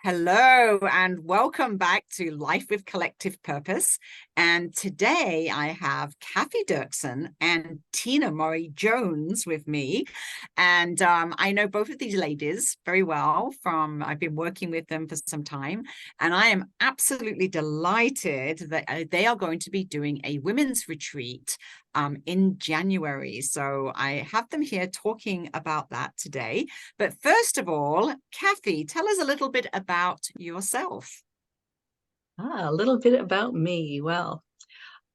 Hello and welcome back to Life with Collective Purpose. And today I have Cathy Derksen and Tina Moreau-Jones with me. And I know both of these ladies very well I've been working with them for some time. And I am absolutely delighted that they are going to be doing a women's retreat in January. So I have them here talking about that today. But first of all, Cathy, tell us a little bit about yourself. A little bit about me. Well,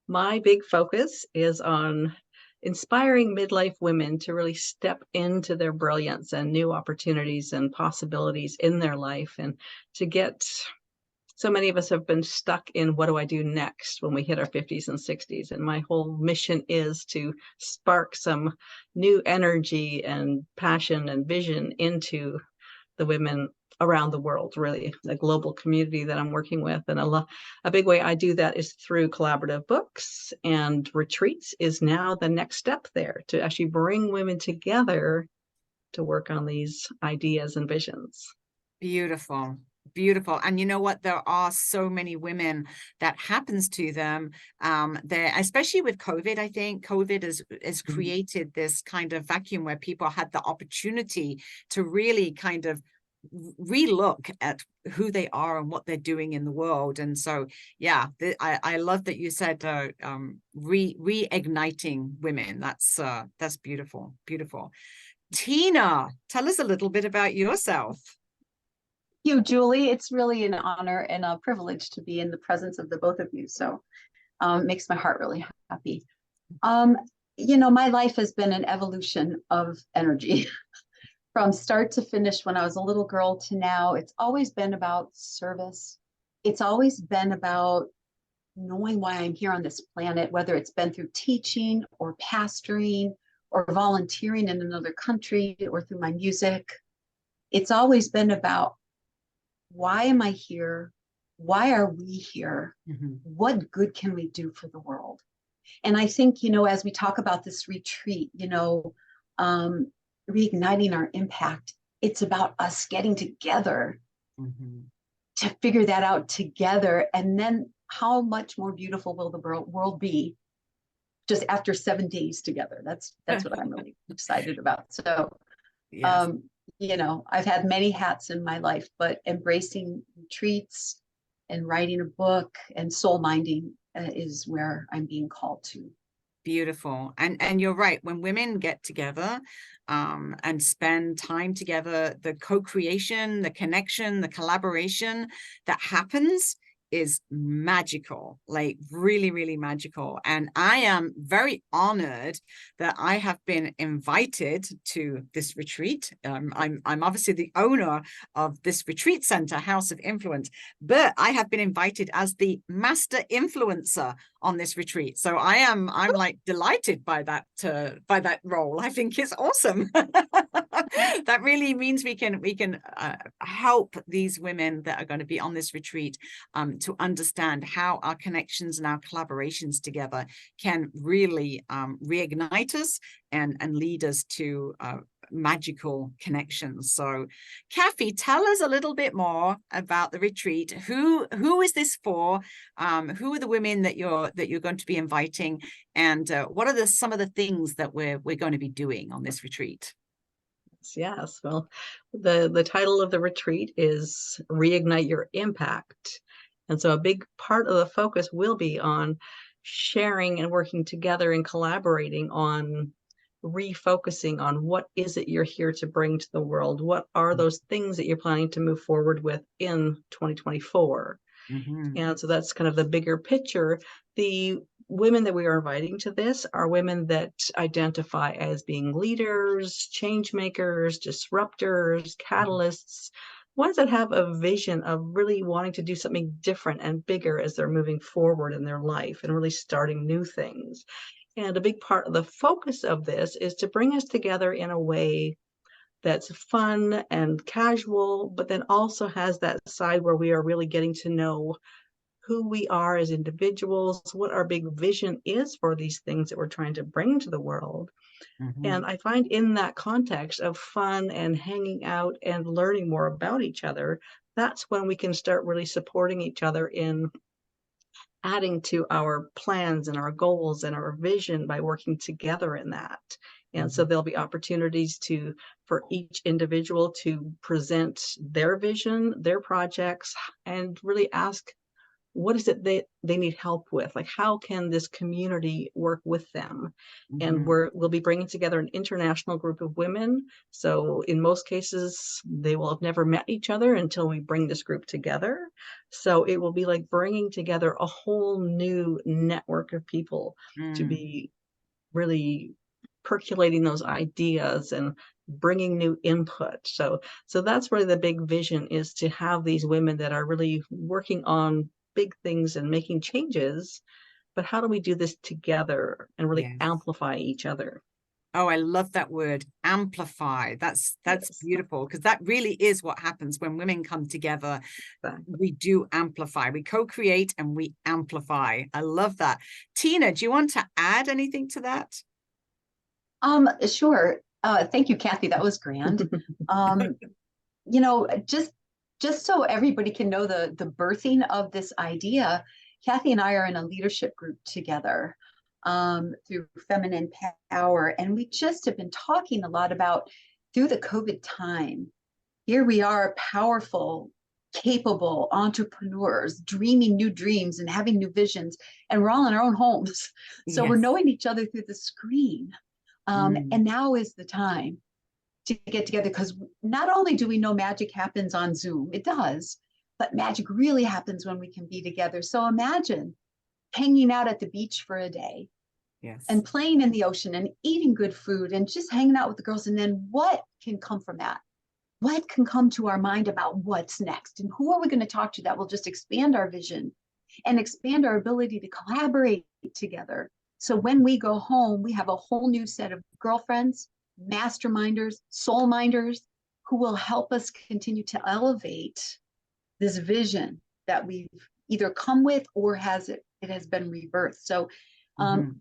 my big focus is on inspiring midlife women to really step into their brilliance and new opportunities and possibilities in their life, and to get so many of us have been stuck in what do I do next when we hit our 50s and 60s. And my whole mission is to spark some new energy and passion and vision into the women around the world, really, a global community that I'm working with. And a big way I do that is through collaborative books, and retreats is now the next step there to actually bring women together to work on these ideas and visions. Beautiful. Beautiful. And you know what? There are so many women that happens to them. There, especially with COVID, I think COVID has created this kind of vacuum where people had the opportunity to really kind of relook at who they are and what they're doing in the world. And so, yeah, I love that you said reigniting women. That's beautiful. Beautiful. Tina, tell us a little bit about yourself. You, Julie. It's really an honor and a privilege to be in the presence of the both of you. So it makes my heart really happy. Um, my life has been an evolution of energy from start to finish. When I was a little girl to now, it's always been about service. It's always been about knowing why I'm here on this planet, whether it's been through teaching or pastoring or volunteering in another country or through my music. It's always been about, why am I here? Why are we here? Mm-hmm. What good can we do for the world? And I think, as we talk about this retreat, reigniting our impact, it's about us getting together to figure that out together. And then how much more beautiful will the world be just after 7 days together? That's what I'm really excited about. So, Yes. I've had many hats in my life, but embracing retreats and writing a book and soul minding is where I'm being called to. Beautiful. And you're right. When women get together and spend time together, the co-creation, the connection, the collaboration that happens is magical, like really, really magical. And I am very honored that I have been invited to this retreat. I'm obviously the owner of this retreat center, House of Influence, but I have been invited as the master influencer on this retreat. So I'm like delighted by that role. I think it's awesome. That really means we can help these women that are going to be on this retreat to understand how our connections and our collaborations together can really reignite us and lead us to magical connections. So Cathy, tell us a little bit more about the retreat. Who is this for? Who are the women that you're going to be inviting, and what are some of the things that we're going to be doing on this retreat? Yes. Well, the title of the retreat is Reignite Your Impact. And so a big part of the focus will be on sharing and working together and collaborating on refocusing on what is it you're here to bring to the world? What are those things that you're planning to move forward with in 2024? And so that's kind of the bigger picture. The women that we are inviting to this are women that identify as being leaders, change makers, disruptors, catalysts, ones that have a vision of really wanting to do something different and bigger as they're moving forward in their life and really starting new things. And a big part of the focus of this is to bring us together in a way that's fun and casual, but then also has that side where we are really getting to know who we are as individuals, what our big vision is for these things that we're trying to bring to the world. And I find in that context of fun and hanging out and learning more about each other, that's when we can start really supporting each other in adding to our plans and our goals and our vision by working together in that. And so there'll be opportunities for each individual to present their vision, their projects, and really ask, what is it they need help with? Like, how can this community work with them? And we'll be bringing together an international group of women. So in most cases, they will have never met each other until we bring this group together. So it will be like bringing together a whole new network of people to be really percolating those ideas and bringing new input. So that's really the big vision, is to have these women that are really working on big things and making changes, but how do we do this together and really amplify each other? Oh, I love that word, amplify. That's beautiful, because that really is what happens when women come together. We do amplify, we co-create and we amplify. I love that. Tina, do you want to add anything to that? Sure. Thank you, Cathy. That was grand. You know, just so everybody can know the birthing of this idea, Cathy and I are in a leadership group together through Feminine Power. And we just have been talking a lot about, through the COVID time, here we are, powerful, capable entrepreneurs, dreaming new dreams and having new visions. And we're all in our own homes. So we're knowing each other through the screen. And now is the time to get together, because not only do we know magic happens on Zoom, it does, but magic really happens when we can be together. So imagine hanging out at the beach for a day and playing in the ocean and eating good food and just hanging out with the girls. And then what can come from that? What can come to our mind about what's next? And who are we going to talk to that will just expand our vision and expand our ability to collaborate together? So when we go home, we have a whole new set of girlfriends, masterminders, soul minders, who will help us continue to elevate this vision that we've either come with or it has been rebirthed. So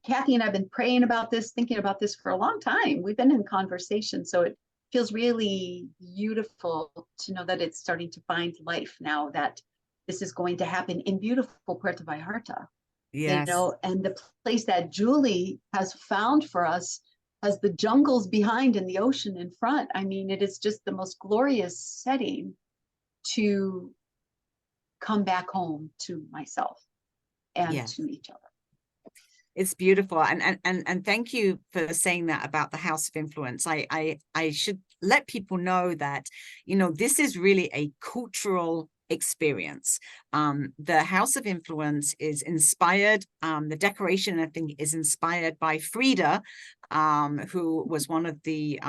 Cathy and I have been praying about this, thinking about this for a long time. We've been in conversation. So it feels really beautiful to know that it's starting to find life now, that this is going to happen in beautiful Puerto Vallarta. You know, and the place that Julie has found for us has the jungles behind and the ocean in front. I mean, it is just the most glorious setting to come back home to myself and to each other. It's beautiful. And thank you for saying that about the House of Influence. I should let people know that, you know, this is really a cultural experience. The House of Influence is inspired, the decoration, I think, is inspired by Frida, who was one of the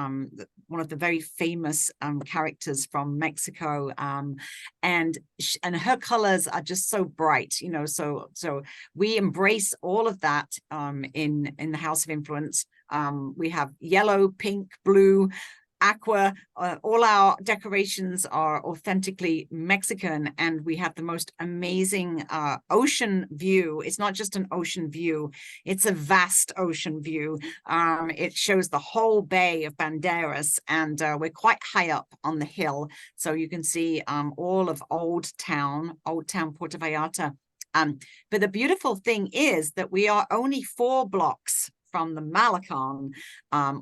very famous characters from Mexico, and her colors are just so bright, you know. So we embrace all of that in the House of Influence. We have yellow, pink, blue, aqua. All our decorations are authentically Mexican, and we have the most amazing ocean view. It's not just an ocean view, it's a vast ocean view. It shows the whole bay of Banderas, and we're quite high up on the hill, so you can see all of Old Town Puerto Vallarta. But the beautiful thing is that we are only 4 blocks from the Malecon.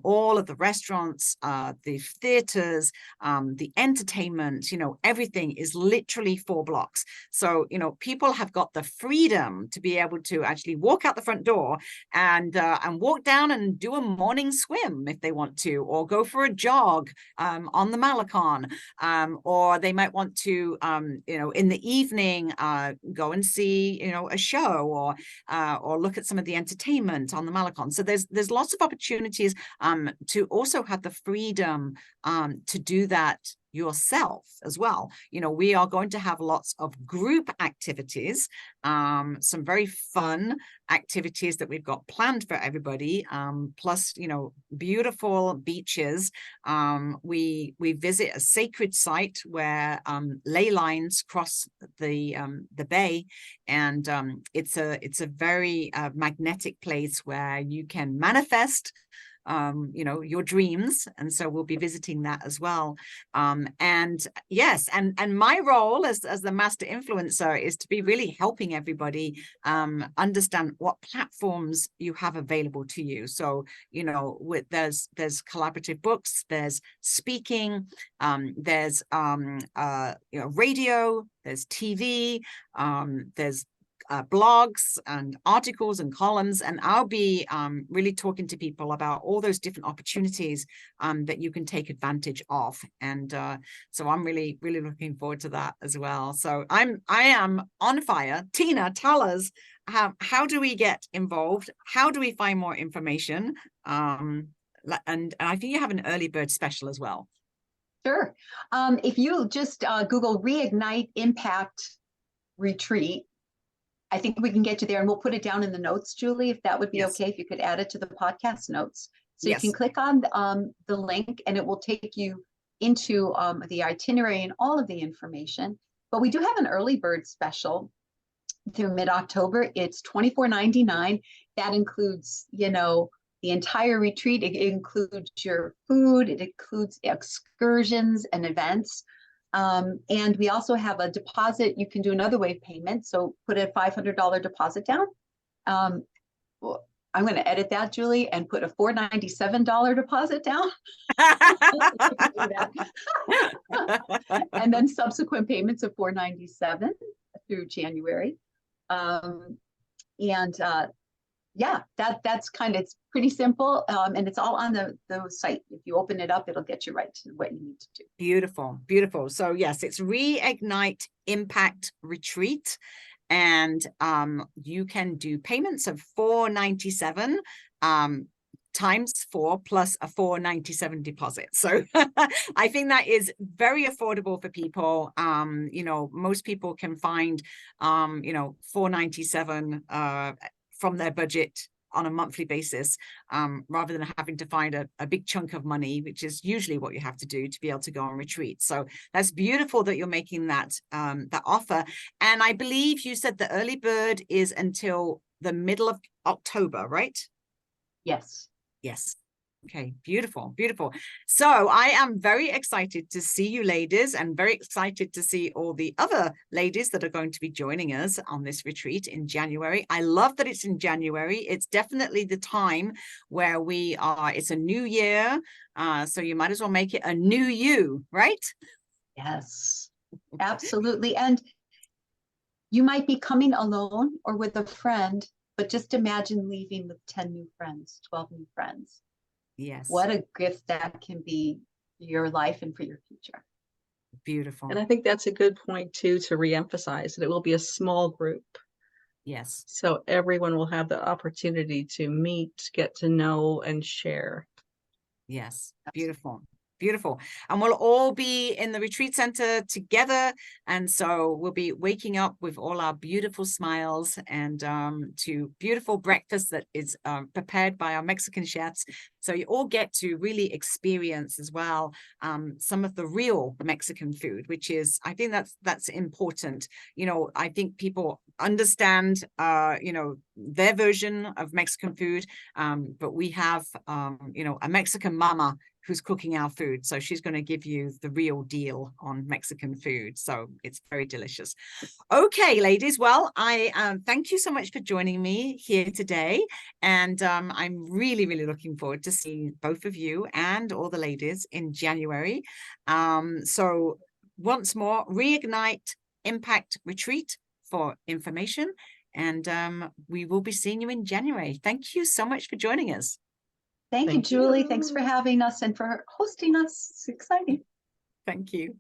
All of the restaurants, the theaters, the entertainment, you know, everything is literally 4 blocks. So, you know, people have got the freedom to be able to actually walk out the front door and walk down and do a morning swim if they want to, or go for a jog on the Malecon, or they might want to, you know, in the evening, go and see, you know, a show, or look at some of the entertainment on the Malecon. So there's lots of opportunities to also have the freedom to do that yourself as well. You know, we are going to have lots of group activities, some very fun activities that we've got planned for everybody, plus, you know, beautiful beaches. We visit a sacred site where ley lines cross the bay, and it's a very magnetic place where you can manifest you know, your dreams. And so we'll be visiting that as well. And yes, and my role as the master influencer is to be really helping everybody understand what platforms you have available to you. So, you know, there's collaborative books, there's speaking, there's you know, radio, there's TV, there's blogs and articles and columns, and I'll be really talking to people about all those different opportunities that you can take advantage of. And so I'm really looking forward to that as well. So I am on fire. Tina, tell us, how do we get involved? How do we find more information? And I think you have an early bird special as well. Sure. If you just Google Reignite Impact Retreat, I think we can get you there, and we'll put it down in the notes, Julie, if that would be okay, if you could add it to the podcast notes. So you can click on the link, and it will take you into the itinerary and all of the information. But we do have an early bird special through mid-October. It's $24.99. That includes, you know, the entire retreat. It includes your food. It includes excursions and events. And we also have a deposit. You can do another wave payment. So put a $500 deposit down. Well, I'm going to edit that, Julie, and put a $497 deposit down. And then subsequent payments of $497 through January. Yeah, that's kind of, it's pretty simple. And it's all on the site. If you open it up, it'll get you right to what you need to do. Beautiful, beautiful. So yes, it's Reignite Impact Retreat. And you can do payments of $497 times 4 plus a $497 deposit. So I think that is very affordable for people. You know, most people can find you know, $497 from their budget on a monthly basis, rather than having to find a big chunk of money, which is usually what you have to do to be able to go on retreat. So that's beautiful that you're making that that offer. And I believe you said the early bird is until the middle of October, right? Yes. Yes. Okay, beautiful, beautiful. So I am very excited to see you ladies, and very excited to see all the other ladies that are going to be joining us on this retreat in January. I love that it's in January. It's definitely the time where we are, it's a new year. So you might as well make it a new you, right? Yes, absolutely. And you might be coming alone or with a friend, but just imagine leaving with 10 new friends, 12 new friends. Yes. What a gift that can be for your life and for your future. Beautiful. And I think that's a good point too, to reemphasize that it will be a small group. Yes. So everyone will have the opportunity to meet, get to know, and share. Yes. Beautiful. Beautiful. And we'll all be in the retreat center together. And so we'll be waking up with all our beautiful smiles and to beautiful breakfast that is prepared by our Mexican chefs. So you all get to really experience as well some of the real Mexican food, which is, I think that's important. You know, I think people understand, you know, their version of Mexican food, but we have, you know, a Mexican mama who's cooking our food. So she's going to give you the real deal on Mexican food. So it's very delicious. Okay, ladies. Well, I thank you so much for joining me here today. And I'm really looking forward to seeing both of you and all the ladies in January. So once more, Reignite Impact Retreat for information. And we will be seeing you in January. Thank you so much for joining us. Thank you, Julie. Thanks for having us and for hosting us. It's exciting. Thank you.